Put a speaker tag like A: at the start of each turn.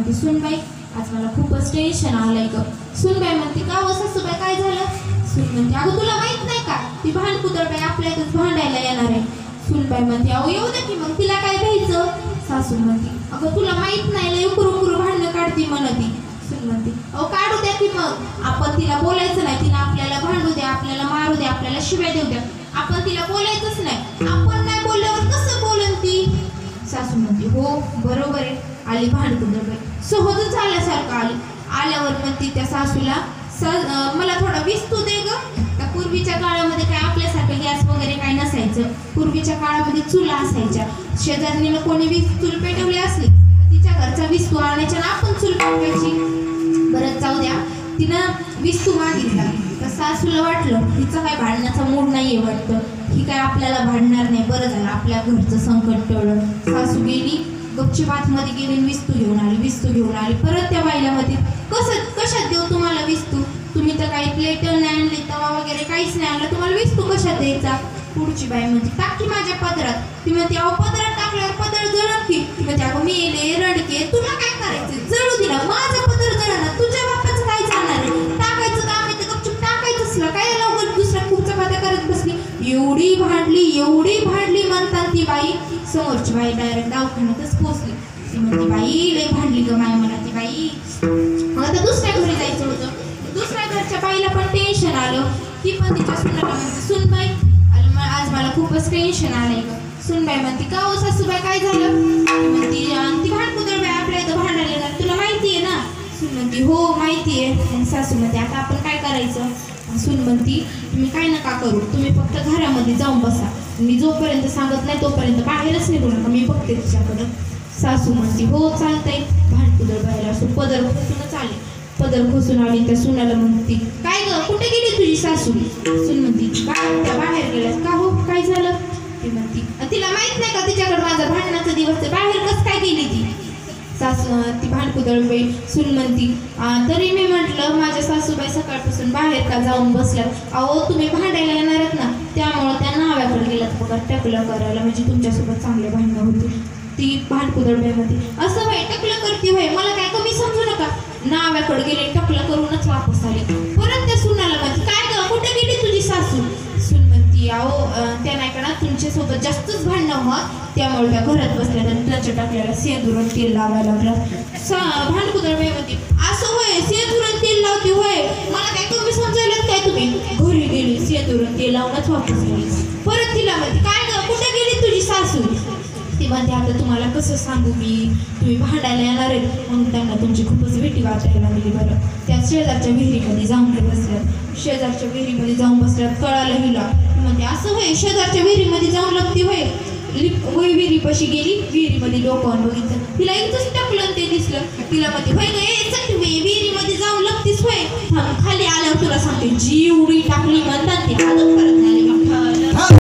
A: म्हणते सुनबाई आज मला खूपच टेन्शन आलंय ग. सुनबाई म्हणते का हो सासूबाई काय झालं? सून म्हणते अगं तुला माहित नाही का ती भांडकुदळबाई आपल्या इथंच भांडायला येणार आहे. सुनबाई म्हणते अहो येऊ दे की मग तिला काय घ्यायचं? सासू म्हणते अगं तुला माहित नाही लय उकरू भांडणं काढती म्हणती. सून म्हणते अहो काढू द्या की मग आपण तिला बोलायचं नाही तिला आपल्याला भांडू द्या आपल्याला मारू द्या आपल्याला शिव्या देऊ द्या आपण तिला बोलायचंच नाही आपण नाही बोलल्यावर कसं बोलन ती? सासू म्हणते हो बरोबर आहे. आली भांडकुदळबाई सहजच झाल्यासारखं आली. आल्यावर म्हणते त्या सासूला मला थोडा विस्तू दे ग. त्या पूर्वीच्या काळामध्ये काय आपल्यासारखं गॅस वगैरे काय नसायचं. पूर्वीच्या काळामध्ये चुला असायच्या. शेजारणीनं कोणी चूल पेटवली असली तिच्या घरचा विस्तू आणायच्या ना आपण चूल पेटवायची. बरं जाऊ द्या तिनं विस्तू मागितला तर सासूला वाटलं तिचं काय भांडण्याचा मूड नाहीये वाटतं ही काय आपल्याला भांडणार नाही. बरं झालं आपल्या घरचं संकट टळलं. सासू गेली गपचूप आतमध्ये गेली विस्तू घेऊन आली. परत त्या बाईला मध्ये कशात देऊ तुम्हाला विस्तू? तुम्ही तर काही प्लेट नाही आणली तवा वगैरे काहीच नाही आणलं तुम्हाला विस्तू कशात द्यायचा? पुढची बाई म्हणते टाक की माझ्या पदरात. ती म्हणते अहो पदरात टाकल्यावर पदर जळण की. ती म्हणते अगं मेले रडके तुला काय करायचं जळू दिला माझा पदर जळणार तुझ्या बापाचं काय जाणार आहे? टाकायचं काम आहे तर गपचूप टाकायचंच ना काय लवकर दुसऱ्या खूप चपात्या करत बसली. एवढी भांडली म्हणतात ती बाई समोरची बाई डायरेक्ट दवाखान्यातच पोहोचली. ती म्हणते बाई लय भांडली ग माय मला ती बाई. मग आता दुसऱ्या घरी जायचं होतं. दुसऱ्या घरच्या बाईला पण टेन्शन आलं. ती पण तिच्या सुनाला म्हणते सुनबाई आज मला खूपच टेन्शन आलंय ग. सुनबाई म्हणते का हो सासूबाई काय झालं? ती म्हणते ती भांडकुदळबाई आपल्या इथं भांडायला येणार तुला माहिती आहे ना? सून म्हणते हो माहिती आहे. मग सासू म्हणते आता आपण काय करायचं? सून म्हणती तुम्ही काय नका करू तुम्ही फक्त घरामध्ये जाऊन बसा. मी जोपर्यंत सांगत नाही तोपर्यंत बाहेरच निघू नका मी बघते तिच्याकडं. सासू म्हणते हो चालतंय. भांडकुदळबाईला असं पदर खोसूनच आले. पदर खोसून आली त्या सुनाला म्हणते काय ग कुठे गेली तुझी सासू? सून म्हणते त्या बाहेर गेल्यास का हो काय झालं? ती म्हणते तिला माहित नाही का तिच्याकडे माझा भांडणाचा दिवस आहे बाहेर कस काय गेली ती? सासू ती भांडकुदळबाई सून म्हणती तरी मी म्हटलं माझ्या सासूबाई सकाळपासून बाहेर का जाऊन बसल्यात. अहो तुम्ही भांडायला येणार आहेत ना त्यामुळं त्या नाव्याकडे गेल्यात बघा टकलं करायला म्हणजे तुमच्यासोबत चांगले भांडणं होती. ती भांडकुदळबाई म्हणते असं होय टकलं करते होय मला काय कमी समजू नका. नाव्याकडे गेले टकलं करूनच वापस आले. परत त्या सुनाला म्हणते काय ग कुठे गेली तुझी सासू? सून म्हणती अहो त्या नाही का तुमच्यासोबत जास्तच भांडणं होत त्यामुळे त्या घरात बसल्या आणि त्याच्या टाकल्याला सेंदूर तेल लावायला लागलं. भांडकुदळबाई म्हणते असं होय सेंदूर तेल लावते होय मला काय कमी समजायला काय तुम्ही? घरी गेली सेंदूर तेल लावूनच वापस गेली. परत तिला म्हणते काय ग कुठे गेली तुझी सासू? ती म्हणते आता तुम्हाला कसं सांगू मी तुम्ही भांडायला येणार आहे मग त्यांना तुमची खूपच भीती वाटायला लागली. बरं त्या शेजारच्या विहिरीमध्ये जाऊन बसल्यात कळालं हिला. म्हणते असं होय शेजारच्या विहिरीमध्ये जाऊन लपती होय. विहिरीपाशी गेली विहिरीमध्ये डोकावून बघितलं तिला इथंच टकलं ते दिसलं. तिला म्हणते होय ग विहिरीमध्ये जाऊन लपतीस होय खाली आल्यावर तुला सांगते जी उडी टाकली म्हणतात ते आदत करत